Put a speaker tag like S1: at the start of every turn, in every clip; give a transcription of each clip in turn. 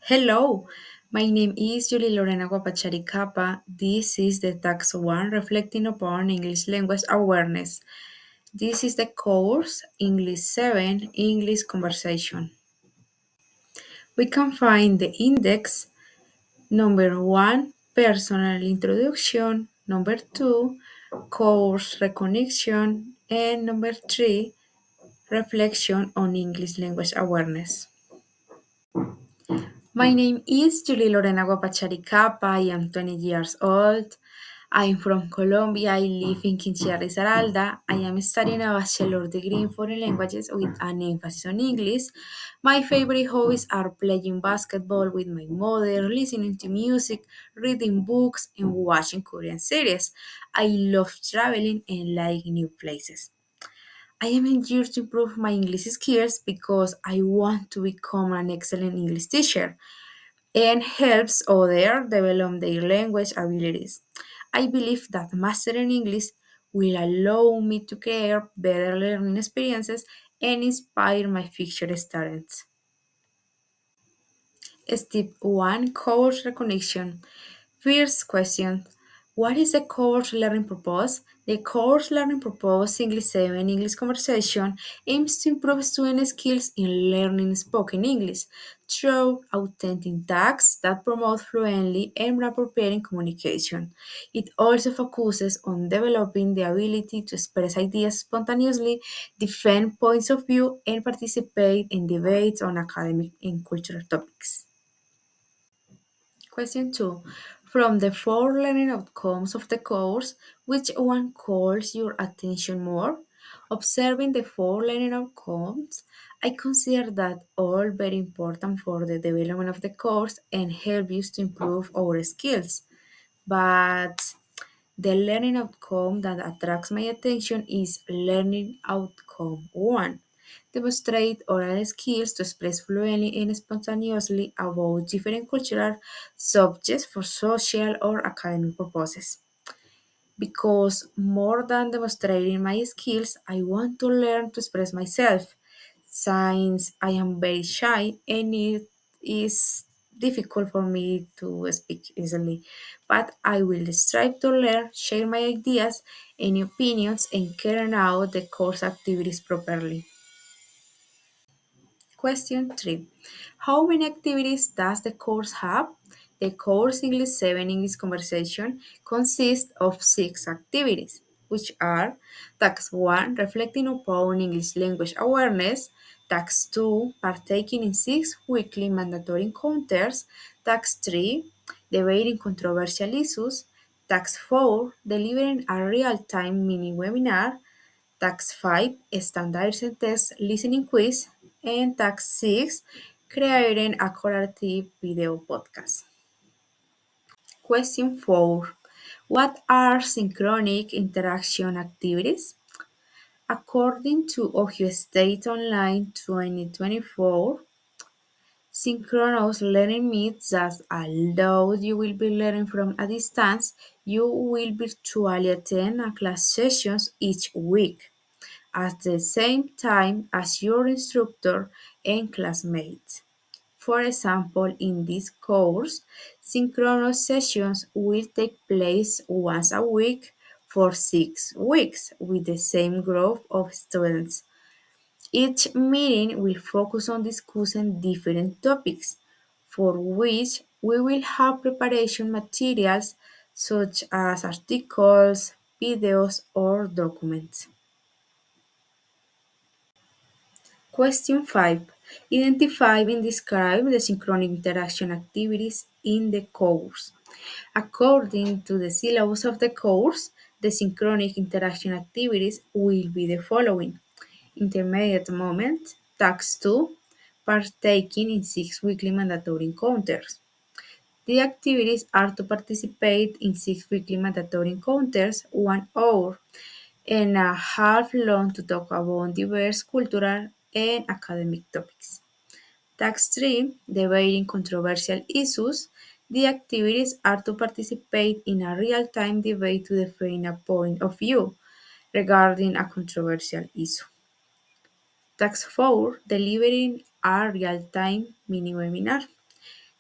S1: Hello, my name is Julie Lorena Guapachari Capa. This is the Tax 1 reflecting upon English language awareness. This is the course English 7 English Conversation. We can find the index number 1 personal introduction, number 2 course recognition, and number 3 reflection on English language awareness. My name is Julie Lorena Guapachari Capa. I am 20 years old. I'm from Colombia. I live in Quinchía Risaralda. I am studying a bachelor degree in foreign languages with an emphasis on English. My favorite hobbies are playing basketball with my mother, listening to music, reading books, and watching Korean series. I love traveling and like new places. I am eager to improve my English skills because I want to become an excellent English teacher and helps others develop their language abilities. I believe that mastering English will allow me to create better learning experiences and inspire my future students. Step 1 Course Recognition. First question: what is the course learning purpose? The course learning purpose English 7 English Conversation aims to improve student skills in learning spoken English through authentic tasks that promote fluently and appropriate communication. It also focuses on developing the ability to express ideas spontaneously, defend points of view, and participate in debates on academic and cultural topics. Question 2. From the four learning outcomes of the course, which one calls your attention more? Observing the four learning outcomes, I consider that all very important for the development of the course and help us to improve our skills. But the learning outcome that attracts my attention is learning outcome 1. Demonstrate oral skills to express fluently and spontaneously about different cultural subjects for social or academic purposes. Because more than demonstrating my skills, I want to learn to express myself. Since I am very shy and it is difficult for me to speak easily, but I will strive to learn, share my ideas and opinions, and carry out the course activities properly. Question 3. How many activities does the course have? The course English 7 English Conversation consists of 6 activities, which are Task 1 Reflecting upon English language awareness, Task 2 Partaking in 6 weekly mandatory encounters, Task 3 Debating controversial issues, Task 4 Delivering a real time mini webinar, Task 5 Standardized test listening quiz, and Task 6 Creating a collaborative video podcast. Question 4. What are synchronic interaction activities? According to Ohio State Online 2024, synchronous learning means that although you will be learning from a distance, you will virtually attend a class sessions each week at the same time as your instructor and classmates. For example, in this course, synchronous sessions will take place once a week for 6 weeks with the same group of students. Each meeting will focus on discussing different topics, for which we will have preparation materials such as articles, videos, or documents. Question 5. Identify and describe the synchronic interaction activities in the course. According to the syllabus of the course, the synchronic interaction activities will be the following: intermediate moment, task 2, partaking in 6 weekly mandatory encounters. The activities are to participate in 6 weekly mandatory encounters, 1 hour and a half long to talk about diverse cultural and academic topics. Task 3 Debating controversial issues. The activities are to participate in a real time debate to defend a point of view regarding a controversial issue. Task 4 Delivering a real time mini webinar.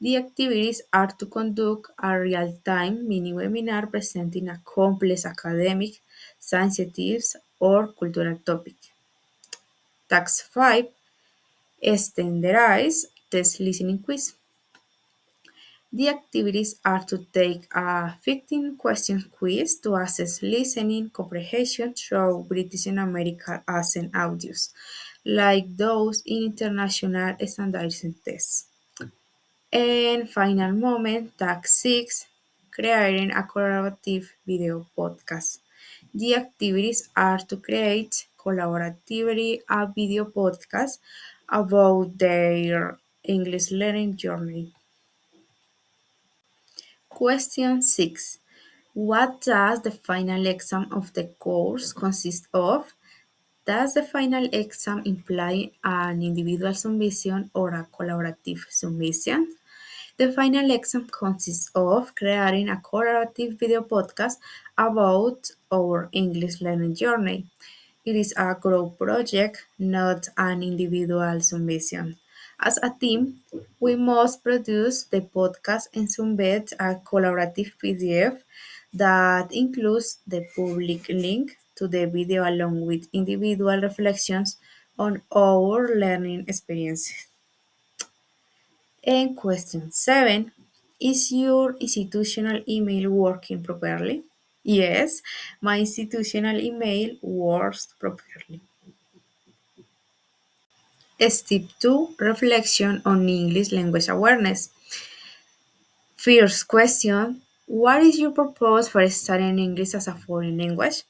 S1: The activities are to conduct a real-time mini webinar presenting a complex academic, scientific, or cultural topic. Task 5. Standardized test listening quiz. The activities are to take a 15-question quiz to assess listening comprehension through British and American accent audios, like those in international standardized tests. And final moment, tag 6, creating a collaborative video podcast. The activities are to create collaboratively a video podcast about their English learning journey. Question 6. What does the final exam of the course consist of? Does the final exam imply an individual submission or a collaborative submission? The final exam consists of creating a collaborative video podcast about our English learning journey. It is a group project, not an individual submission. As a team, we must produce the podcast and submit a collaborative PDF that includes the public link to the video along with individual reflections on our learning experiences. And question 7. Is your institutional email working properly? Yes, my institutional email works properly. Step 2. Reflection on English language awareness. First question. What is your purpose for studying English as a foreign language?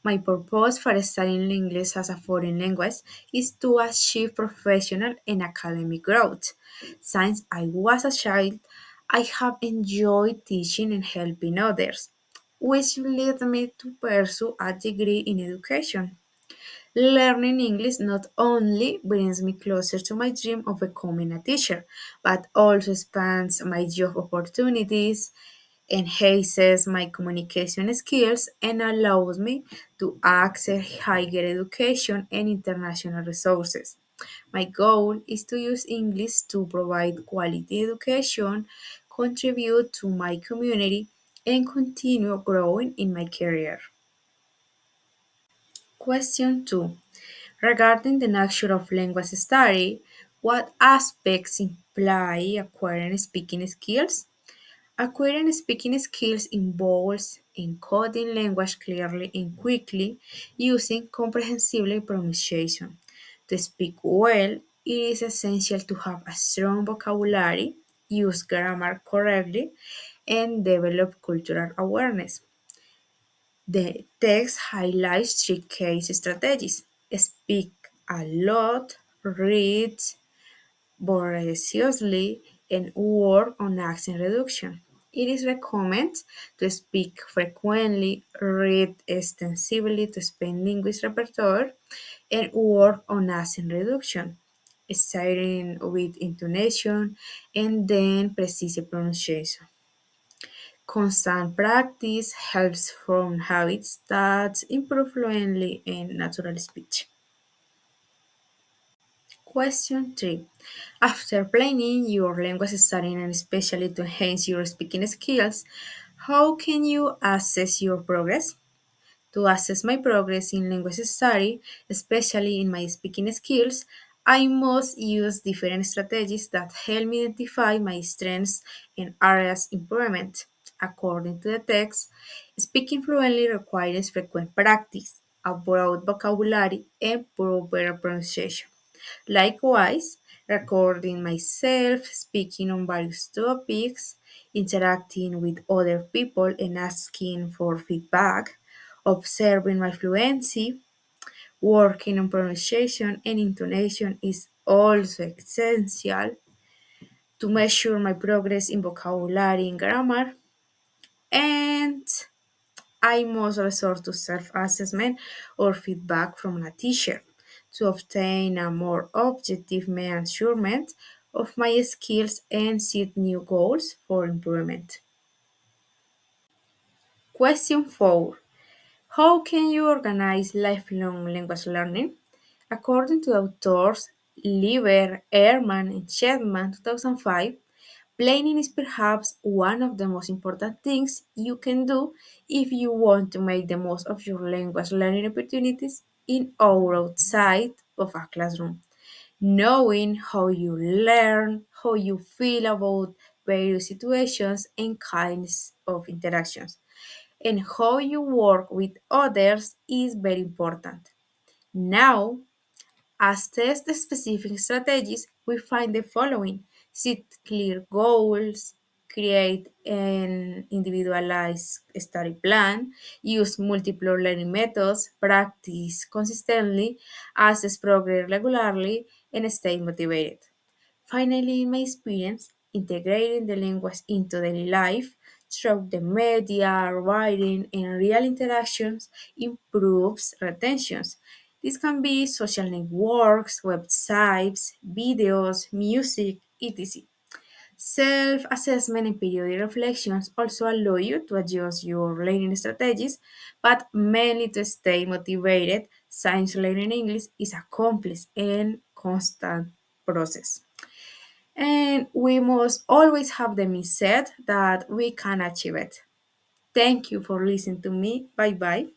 S1: My purpose for studying English as a foreign language is to achieve professional and academic growth. Since I was a child, I have enjoyed teaching and helping others, which led me to pursue a degree in education. Learning English not only brings me closer to my dream of becoming a teacher, but also expands my job opportunities, enhances my communication skills, and allows me to access higher education and international resources. My goal is to use English to provide quality education, contribute to my community, and continue growing in my career. Question 2. Regarding the nature of language study, what aspects imply acquiring speaking skills? Acquiring speaking skills involves encoding language clearly and quickly using comprehensible pronunciation. To speak well, it is essential to have a strong vocabulary, use grammar correctly, and develop cultural awareness. The text highlights three case strategies: speak a lot, read voraciously, and work on accent reduction. It is recommended to speak frequently, read extensively to expand linguistic repertoire, and work on accent reduction, starting with intonation and then precise pronunciation. Constant practice helps form habits that improve fluently in natural speech. Question 3. After planning your language studying and especially to enhance your speaking skills, how can you assess your progress? To assess my progress in language study, especially in my speaking skills, I must use different strategies that help me identify my strengths and areas improvement. According to the text, speaking fluently requires frequent practice, a broad vocabulary, and proper pronunciation. Likewise, recording myself speaking on various topics, interacting with other people and asking for feedback, observing my fluency, working on pronunciation and intonation is also essential to measure my progress in vocabulary and grammar, and I must resort to self assessment or feedback from a teacher to obtain a more objective measurement of my skills and set new goals for improvement. Question 4. How can you organize lifelong language learning? According to authors Lieber, Ehrman, and Chapman 2005, Planning is perhaps one of the most important things you can do if you want to make the most of your language learning opportunities in or outside of a classroom. Knowing how you learn, how you feel about various situations and kinds of interactions, and how you work with others is very important. Now, as test specific strategies, we find the following: set clear goals, create an individualized study plan, use multiple learning methods, practice consistently, assess progress regularly, and stay motivated. Finally, in my experience, integrating the language into daily life through the media, writing, and real interactions improves retentions. This can be social networks, websites, videos, music, etc. Self assessment and periodic reflections also allow you to adjust your learning strategies, but mainly to stay motivated. Science learning English is a complex and constant process. And we must always have the mindset that we can achieve it. Thank you for listening to me. Bye bye.